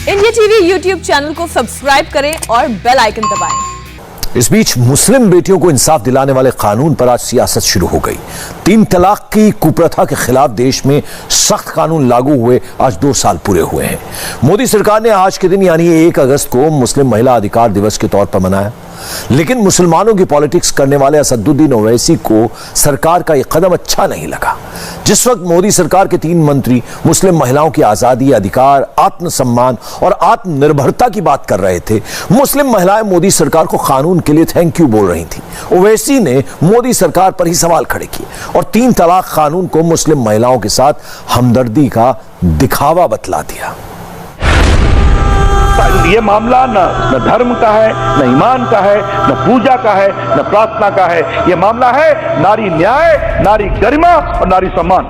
India TV YouTube channel को subscribe करें और बेल आइकन दबाएं। इस बीच मुस्लिम बेटियों को इंसाफ दिलाने वाले कानून पर आज सियासत शुरू हो गई। 3 तलाक की कुप्रथा के खिलाफ देश में सख्त कानून लागू हुए आज 2 साल पूरे हुए हैं। मोदी सरकार ने आज के दिन यानी 1 अगस्त को मुस्लिम महिला अधिकार दिवस के तौर पर मनाया, लेकिन मुसलमानों की पॉलिटिक्स करने वाले असदुद्दीन ओवैसी को सरकार का यह कदम अच्छा नहीं लगा। जिस वक्त मोदी सरकार के 3 मंत्री मुस्लिम महिलाओं की आजादी, अधिकार, आत्मसम्मान और आत्मनिर्भरता की बात कर रहे थे, मुस्लिम महिलाएं मोदी सरकार को कानून के लिए थैंक यू बोल रही थी। ओवैसी ने मोदी सरकार पर ही सवाल खड़े किए और 3 तलाक कानून को मुस्लिम महिलाओं के साथ हमदर्दी का दिखावा बतला दिया। ये मामला न धर्म का है, न ईमान का है, न पूजा का है, न प्रार्थना का है। ये मामला है नारी न्याय, नारी गरिमा और नारी सम्मान।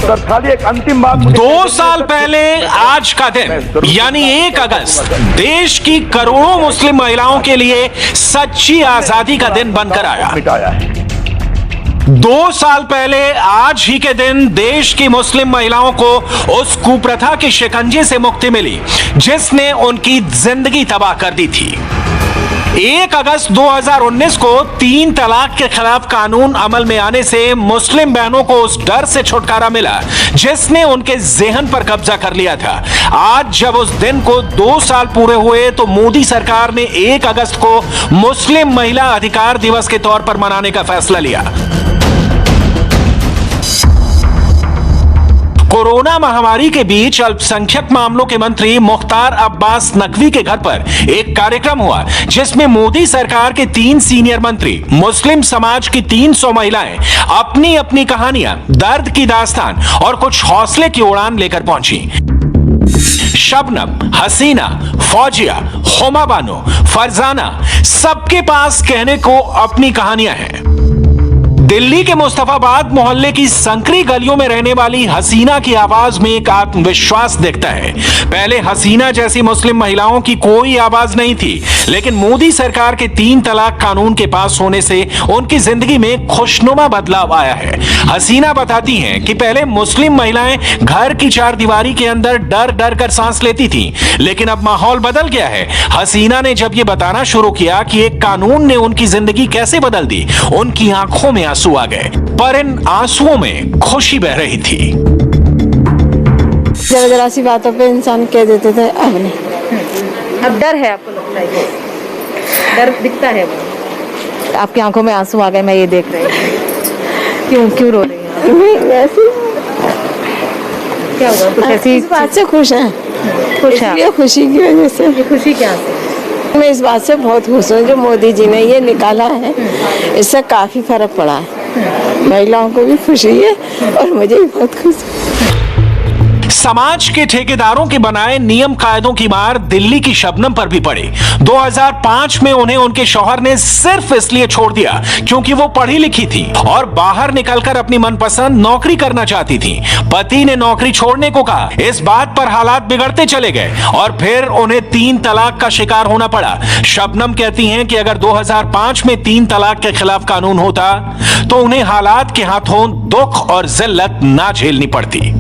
सर खाली एक अंतिम बात, 2 साल पहले आज का दिन यानी 1 अगस्त देश की करोड़ों मुस्लिम महिलाओं के लिए सच्ची आजादी का दिन बनकर आया। 2 साल पहले आज ही के दिन देश की मुस्लिम महिलाओं को उस कुप्रथा के शिकंजे से मुक्ति मिली जिसने उनकी जिंदगी तबाह कर दी थी। 1 अगस्त 2019 को 3 तलाक के खिलाफ कानून अमल में आने से मुस्लिम बहनों को उस डर से छुटकारा मिला जिसने उनके ज़हन पर कब्जा कर लिया था। आज जब उस दिन को 2 साल पूरे हुए तो मोदी सरकार ने 1 अगस्त को मुस्लिम महिला अधिकार दिवस के तौर पर मनाने का फैसला लिया। कोरोना महामारी के बीच अल्पसंख्यक मामलों के मंत्री मुख्तार अब्बास नकवी के घर पर एक कार्यक्रम हुआ जिसमें मोदी सरकार के 3 सीनियर मंत्री, मुस्लिम समाज की 300 महिलाएं अपनी अपनी कहानियां, दर्द की दास्तान और कुछ हौसले की उड़ान लेकर पहुंची। शबनम, हसीना, फौजिया, हुमा बानो, फरजाना, सबके पास कहने को अपनी कहानियां हैं। दिल्ली के मुस्तफाबाद मोहल्ले की संकरी गलियों में रहने वाली हसीना की आवाज में एक आत्मविश्वास दिखता है। पहले हसीना जैसी मुस्लिम महिलाओं की कोई आवाज नहीं थी, लेकिन मोदी सरकार के 3 तलाक कानून के पास होने से उनकी जिंदगी में खुशनुमा बदलाव आया है। हसीना बताती हैं कि पहले मुस्लिम महिलाएं घर की 4 दीवारी के अंदर डर डर कर सांस लेती थी, लेकिन अब माहौल बदल गया है। हसीना ने जब ये बताना शुरू किया कि एक कानून ने उनकी जिंदगी कैसे बदल दी, उनकी आंखों में आंसू आ गए, पर इन आंसुओं में खुशी बह रही थी। जरा जरा सी बातों पे इंसान कह देते थे, अब नहीं। अब डर है, आपको लगता है डर दिखता है? आपकी आंखों में आंसू आ गए, मैं ये देख रही हूँ। क्यों रो रही हैं? वैसे क्या हुआ? कुछ ऐसी इस बात से खुश हैं? खुश है? ये खुशी की वजह से। ये खुशी क्या से? मैं इस बात से बहुत खुश हूँ जो मोदी जी ने ये निकाला है, इससे काफी फर्क पड़ा है। महिलाओं को भी खुशी है और मुझे भी बहुत खुशी है। समाज के ठेकेदारों के बनाए नियम कायदों की मार दिल्ली की शबनम पर भी पड़ी। 2005 में उन्हें उनके शौहर ने सिर्फ इसलिए छोड़ दिया क्योंकि वो पढ़ी लिखी थी और बाहर निकलकर अपनी मनपसंद नौकरी करना चाहती थी। पति ने नौकरी छोड़ने को कहा। इस बात पर हालात बिगड़ते चले गए और फिर उन्हें 3 तलाक का शिकार होना पड़ा। शबनम कहती हैं कि अगर 2005 में 3 तलाक के खिलाफ कानून होता तो उन्हें हालात के हाथों दुख और जिल्लत ना झेलनी पड़ती।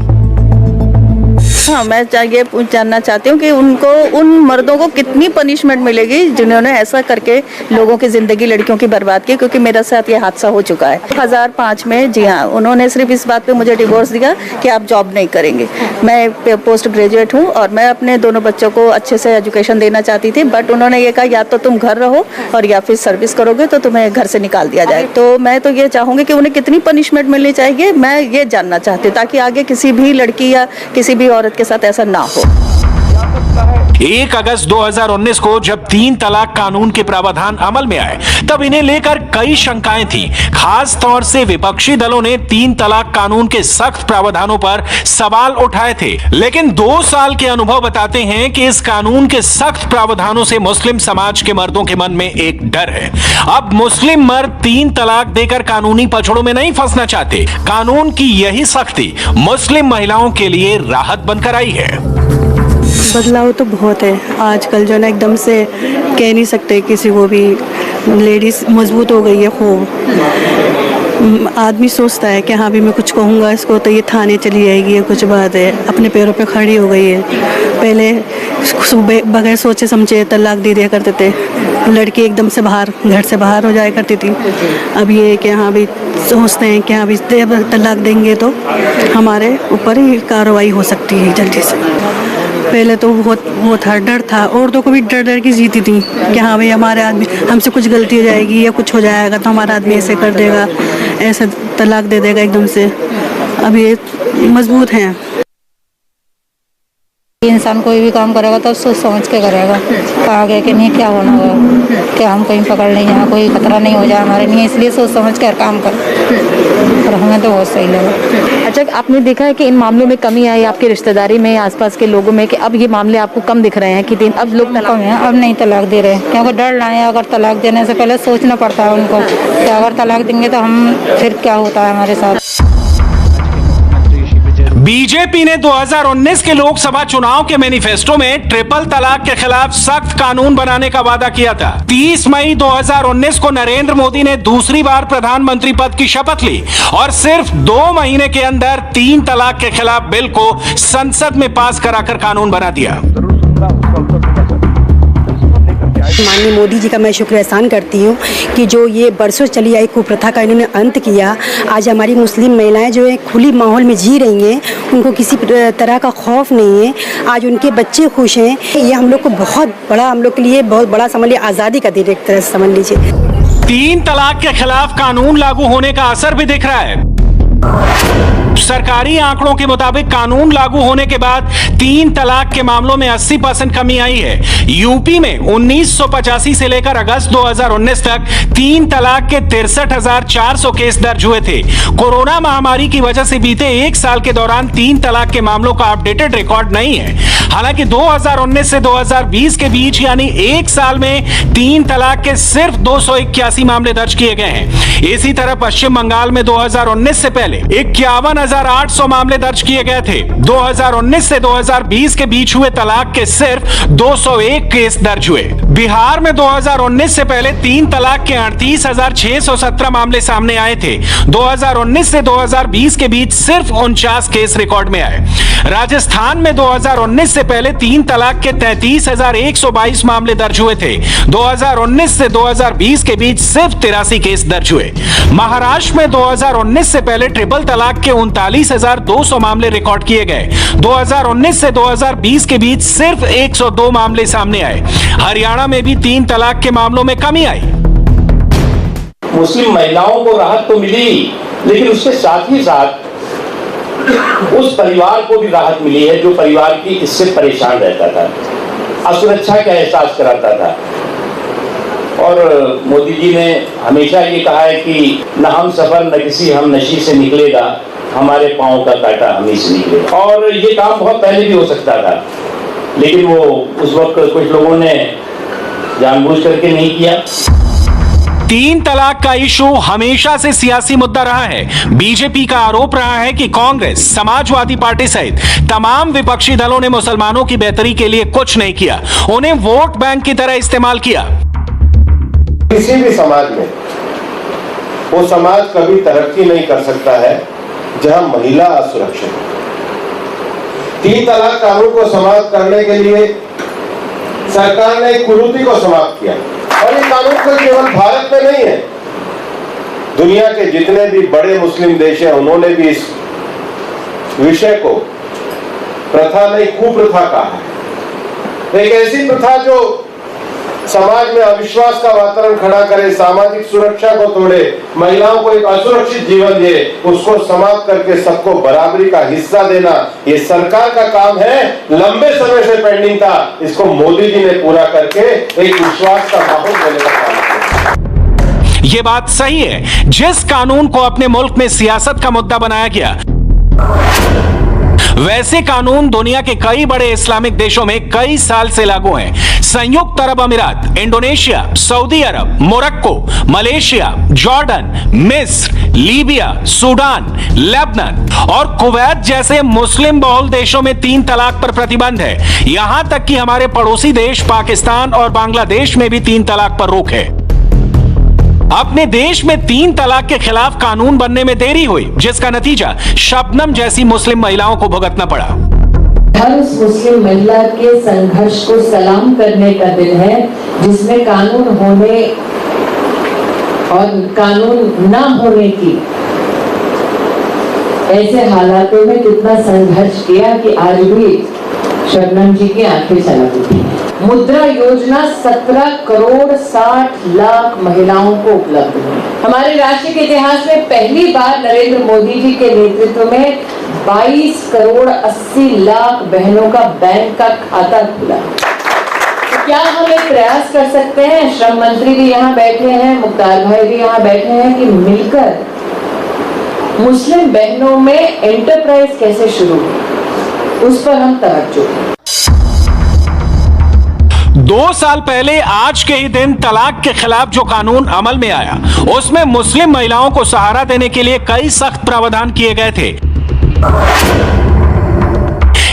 हाँ, मैं ये जानना चाहती हूँ कि उनको, उन मर्दों को कितनी पनिशमेंट मिलेगी जिन्होंने ऐसा करके लोगों की जिंदगी, लड़कियों की बर्बाद की। क्योंकि मेरे साथ ये हादसा हो चुका है 2005 में। जी हाँ, उन्होंने सिर्फ इस बात पे मुझे डिवोर्स दिया कि आप जॉब नहीं करेंगे। मैं पोस्ट ग्रेजुएट हूँ और मैं अपने दोनों बच्चों को अच्छे से एजुकेशन देना चाहती थी, बट उन्होंने ये कहा या तो तुम घर रहो और या फिर सर्विस करोगे तो तुम्हें घर से निकाल दिया जाए। तो मैं तो ये चाहूँगी कि उन्हें कितनी पनिशमेंट मिलनी चाहिए, मैं ये जानना चाहती हूँ, ताकि आगे किसी भी लड़की या किसी भी औरत के साथ ऐसा ना हो। 1 अगस्त 2019 को जब 3 तलाक कानून के प्रावधान अमल में आए तब इन्हें लेकर कई शंकाएं थीं। खास तौर से विपक्षी दलों ने 3 तलाक कानून के सख्त प्रावधानों पर सवाल उठाए थे, लेकिन 2 साल के अनुभव बताते हैं कि इस कानून के सख्त प्रावधानों से मुस्लिम समाज के मर्दों के मन में एक डर है। अब मुस्लिम मर्द 3 तलाक देकर कानूनी पछड़ों में नहीं फंसना चाहते। कानून की यही सख्ती मुस्लिम महिलाओं के लिए राहत बनकर आई है। बदलाव तो बहुत है आजकल, जो ना एकदम से कह नहीं सकते किसी को भी। लेडीज मजबूत हो गई है खूब, आदमी सोचता है कि हाँ भी मैं कुछ कहूँगा इसको तो ये थाने चली जाएगी, ये कुछ बात है, अपने पैरों पे खड़ी हो गई है। पहले बगैर सोचे समझे तलाक दे दिया करते थे, लड़की एकदम से घर से बाहर हो जाया करती थी। अब ये है कि हाँ भी सोचते हैं कि हाँ भी तलाक देंगे तो हमारे ऊपर ही कार्रवाई हो सकती है जल्दी से। पहले तो बहुत वो था, डर था, औरतों को भी डर के जीती थी कि हाँ भाई हमारे आदमी हमसे कुछ गलती हो जाएगी या कुछ हो जाएगा तो हमारा आदमी ऐसे कर देगा, ऐसे तलाक दे देगा एकदम से। अब ये मजबूत हैं। इंसान कोई भी काम करेगा तो सोच समझ के करेगा, कहा गया कि नहीं क्या होना होगा, कि हम कहीं पकड़ लें, यहाँ कोई खतरा नहीं हो जाए हमारे लिए, इसलिए सोच समझ कर काम कर। और हमें तो बहुत सही लगा। अच्छा, आपने देखा है कि इन मामलों में कमी आई आपकी रिश्तेदारी में, आसपास के लोगों में, कि अब ये मामले आपको कम दिख रहे हैं कि अब लोग कम है, अब नहीं तलाक दे रहे, क्योंकि डर रहे हैं। अगर तलाक देने से पहले सोचना पड़ता है उनको कि अगर तलाक देंगे तो हम फिर क्या होता है हमारे साथ। बीजेपी ने 2019 के लोकसभा चुनाव के मैनिफेस्टो में ट्रिपल तलाक के खिलाफ सख्त कानून बनाने का वादा किया था। 30 मई 2019 को नरेंद्र मोदी ने दूसरी बार प्रधानमंत्री पद की शपथ ली और सिर्फ 2 महीने के अंदर 3 तलाक के खिलाफ बिल को संसद में पास कराकर कानून बना दिया। माननीय मोदी जी का मैं शुक्र एहसान करती हूँ कि जो ये बरसों चली आई कुप्रथा का इन्होंने अंत किया। आज हमारी मुस्लिम महिलाएं जो है खुली माहौल में जी रही हैं, उनको किसी तरह का खौफ नहीं है, आज उनके बच्चे खुश हैं। ये हम लोग को बहुत बड़ा, हम लोग के लिए बहुत बड़ा समझ लीजिए, आज़ादी का दिन एक तरह से समझ लीजिए। 3 तलाक के खिलाफ कानून लागू होने का असर भी दिख रहा है। सरकारी आंकड़ों के मुताबिक कानून लागू होने के बाद 3 तलाक के मामलों में 80% कमी आई है। यूपी में 1985 से लेकर अगस्त 2019 तक 3 तलाक के 63,400 केस दर्ज हुए थे। कोरोना महामारी की वजह से बीते 1 साल के दौरान 3 तलाक के मामलों का अपडेटेड रिकॉर्ड नहीं है। हालांकि 2019 से 2020 के बीच यानी 1 साल में 3 तलाक के सिर्फ 281 मामले दर्ज किए गए हैं। इसी तरह पश्चिम बंगाल में 2019 से पहले 51,800 मामले दर्ज किए गए थे। 2019 से 2020 के बीच हुए तलाक के सिर्फ 201 केस दर्ज हुए। बिहार में 2019 से पहले 3 तलाक के 38,617 मामले सामने आए थे। 2019 से 2020 के बीच सिर्फ 49 केस रिकॉर्ड में आए। राजस्थान में 2019 से पहले 3 तलाक के 33,122 मामले दर्ज हुए थे। 2019 से 2020 के बीच सिर्फ 83 केस दर्ज हुए। महाराष्ट्र में 2019 से पहले ट्रिपल तलाक के 39,200 मामले रिकॉर्ड किए गए। 2019 से 2020 के बीच सिर्फ 102 मामले सामने आए। हरियाणा में भी 3 तलाक के मामलों में कमी आई। मुस्लिम महिलाओं को राहत तो मिली, लेकिन उसके साथ ही साथ उस परिवार को भी राहत मिली है जो परिवार की इससे परेशान रहता था, असुरक्षा का एहसास कराता था। और मोदी जी ने हमेशा ये कहा है कि न हम सफर न किसी हम नशी से निकलेगा, हमारे पांव का कांटा हम ही से निकलेगा। और ये काम बहुत पहले भी हो सकता था, लेकिन वो उस वक्त कुछ लोगों ने जानबूझ करके नहीं किया। 3 तलाक का इशू हमेशा से सियासी मुद्दा रहा है। बीजेपी का आरोप रहा है कि कांग्रेस, समाजवादी पार्टी सहित तमाम विपक्षी दलों ने मुसलमानों की बेहतरी के लिए कुछ नहीं किया, उन्हें वोट बैंक की तरह इस्तेमाल किया। किसी भी समाज में वो समाज कभी तरक्की नहीं कर सकता है जहां महिला असुरक्षित। 3 तलाक कानून को समाप्त करने के लिए सरकार ने एक कुरीति को समाप्त किया, और ये कानून को केवल भारत में नहीं है, दुनिया के जितने भी बड़े मुस्लिम देश हैं उन्होंने भी इस विषय को प्रथा नहीं कुप्रथा कहा है। एक ऐसी प्रथा जो समाज में अविश्वास का वातावरण खड़ा करे, सामाजिक सुरक्षा को तोड़े, महिलाओं को एक असुरक्षित जीवन दे, उसको समाप्त करके सबको बराबरी का हिस्सा देना, ये सरकार का काम है। लंबे समय से पेंडिंग था, इसको मोदी जी ने पूरा करके एक विश्वास का माहौल देने का काम किया। ये बात सही है, जिस कानून को अपने मुल्क में सियासत का मुद्दा बनाया गया, वैसे कानून दुनिया के कई बड़े इस्लामिक देशों में कई साल से लागू हैं। संयुक्त अरब अमीरात, इंडोनेशिया, सऊदी अरब, मोरक्को, मलेशिया, जॉर्डन, मिस्र, लीबिया, सूडान, लेबनान और कुवैत जैसे मुस्लिम बहुल देशों में 3 तलाक पर प्रतिबंध है। यहां तक कि हमारे पड़ोसी देश पाकिस्तान और बांग्लादेश में भी 3 तलाक पर रोक है। अपने देश में 3 तलाक के खिलाफ कानून बनने में देरी हुई, जिसका नतीजा शबनम जैसी मुस्लिम महिलाओं को भुगतना पड़ा। हर उस मुस्लिम महिला के संघर्ष को सलाम करने का दिन है जिसमें कानून होने और कानून ना होने की ऐसे हालातों में कितना संघर्ष किया कि आज भी शबनम जी की आंखें चमक उठी हैं। मुद्रा योजना 17 करोड़ 60 लाख महिलाओं को उपलब्ध है। हमारे राष्ट्र के इतिहास में पहली बार नरेंद्र मोदी जी के नेतृत्व में 22 करोड़ 80 लाख बहनों का बैंक का खाता खुला। तो क्या हम एक प्रयास कर सकते हैं, श्रम मंत्री भी यहाँ बैठे हैं, मुख्तार भाई भी यहाँ बैठे हैं, कि मिलकर मुस्लिम बहनों में एंटरप्राइज कैसे शुरू हो, उस पर हम तवज्जो दें। 2 साल पहले आज के ही दिन तलाक के खिलाफ जो कानून अमल में आया, उसमें मुस्लिम महिलाओं को सहारा देने के लिए कई सख्त प्रावधान किए गए थे।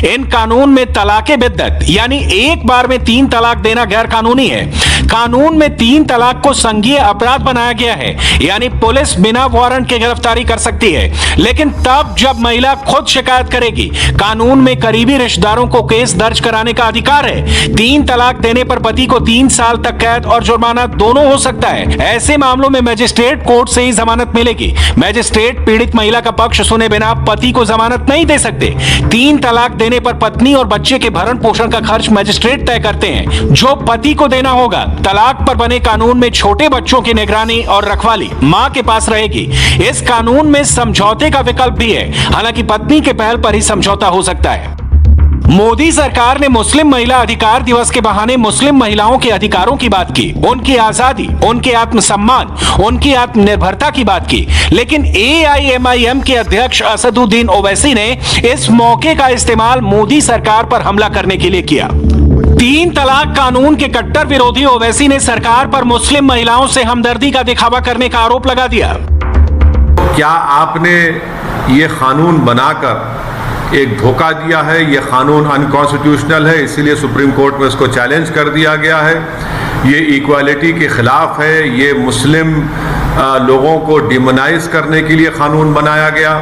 इन कानून में तलाके बिद्दत यानी एक बार में 3 तलाक देना गैर कानूनी है। कानून में 3 तलाक को संज्ञेय अपराध बनाया गया है, यानी पुलिस बिना वारंट के गिरफ्तारी कर सकती है, लेकिन तब जब महिला खुद शिकायत करेगी। कानून में करीबी रिश्तेदारों को केस दर्ज कराने का अधिकार है। 3 तलाक देने पर पति को 3 साल तक कैद और जुर्माना दोनों हो सकता है। ऐसे मामलों में मजिस्ट्रेट कोर्ट से ही जमानत मिलेगी। मजिस्ट्रेट पीड़ित महिला का पक्ष सुने बिना पति को जमानत नहीं दे सकते। 3 तलाक देने पर पत्नी और बच्चे के भरण पोषण का खर्च मजिस्ट्रेट तय करते हैं, जो पति को देना होगा। तलाक पर बने कानून में छोटे बच्चों की निगरानी और रखवाली मां के पास रहेगी। इस कानून में समझौते का विकल्प भी है, हालांकि पत्नी के पहल पर ही समझौता हो सकता है। मोदी सरकार ने मुस्लिम महिला अधिकार दिवस के बहाने मुस्लिम महिलाओं के अधिकारों की बात की, उनकी आजादी, उनके आत्मसम्मान, उनकी आत्मनिर्भरता की बात की, लेकिन AIMIM के अध्यक्ष असदुद्दीन ओवैसी ने इस मौके का इस्तेमाल मोदी सरकार पर हमला करने के लिए किया। 3 तलाक कानून के कट्टर विरोधी ओवैसी ने सरकार पर मुस्लिम महिलाओं से हमदर्दी का दिखावा करने का आरोप लगा दिया। क्या आपने ये कानून बनाकर एक धोखा दिया है? ये कानून अनकॉन्स्टिट्यूशनल है, इसीलिए सुप्रीम कोर्ट में इसको चैलेंज कर दिया गया है। ये इक्वालिटी के खिलाफ है, ये मुस्लिम लोगों को डिमोनाइज करने के लिए कानून बनाया गया।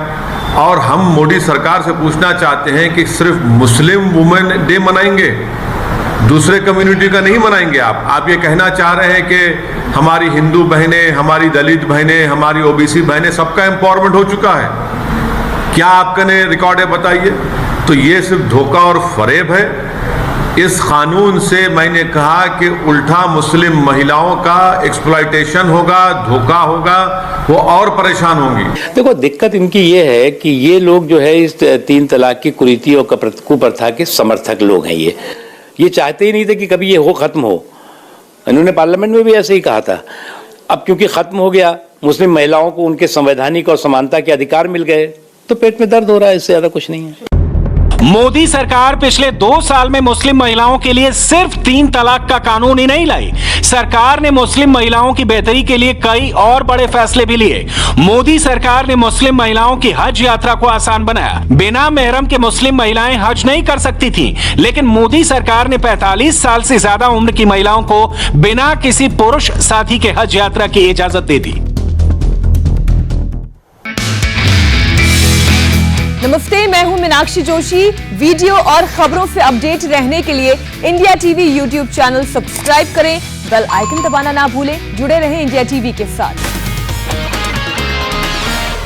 और हम मोदी सरकार से पूछना चाहते हैं कि सिर्फ मुस्लिम वुमेन डे मनाएंगे, दूसरे कम्युनिटी का नहीं मनाएंगे? आप ये कहना चाह रहे हैं कि हमारी हिंदू बहनें, हमारी दलित बहनें, हमारी OBC बहनें, सबका एम्पावरमेंट हो चुका है? क्या आपने रिकॉर्ड है, बताइए। तो ये सिर्फ धोखा और फरेब है। इस कानून से मैंने कहा कि उल्टा मुस्लिम महिलाओं का एक्सप्लॉयटेशन होगा, धोखा होगा, वो और परेशान होंगी। देखो, दिक्कत इनकी ये है कि ये लोग जो है इस 3 तलाक की कुरीति और कुप्रथा के समर्थक लोग हैं। ये चाहते ही नहीं थे कि कभी ये हो, खत्म हो। इन्होंने पार्लियामेंट में भी ऐसे ही कहा था। अब क्योंकि खत्म हो गया, मुस्लिम महिलाओं को उनके संवैधानिक और समानता के अधिकार मिल गए, तो पेट में दर्द हो रहा है, इससे ज्यादा कुछ नहीं है। मोदी सरकार पिछले 2 साल में मुस्लिम महिलाओं के लिए सिर्फ 3 तलाक का कानून ही नहीं लाई, सरकार ने मुस्लिम महिलाओं की बेहतरी के लिए कई और बड़े फैसले भी लिए। मोदी सरकार ने मुस्लिम महिलाओं की हज यात्रा को आसान बनाया। बिना महरम के मुस्लिम महिलाएं हज नहीं कर सकती थीं, लेकिन मोदी सरकार ने 45 साल से ज्यादा उम्र की महिलाओं को बिना किसी पुरुष साथी के हज यात्रा की इजाजत दे दी। नमस्ते, मैं हूं मीनाक्षी जोशी। वीडियो और खबरों से अपडेट रहने के लिए India TV YouTube channel subscribe करें, बेल आइकन दबाना ना भूलें। जुड़े रहें इंडिया टीवी के साथ।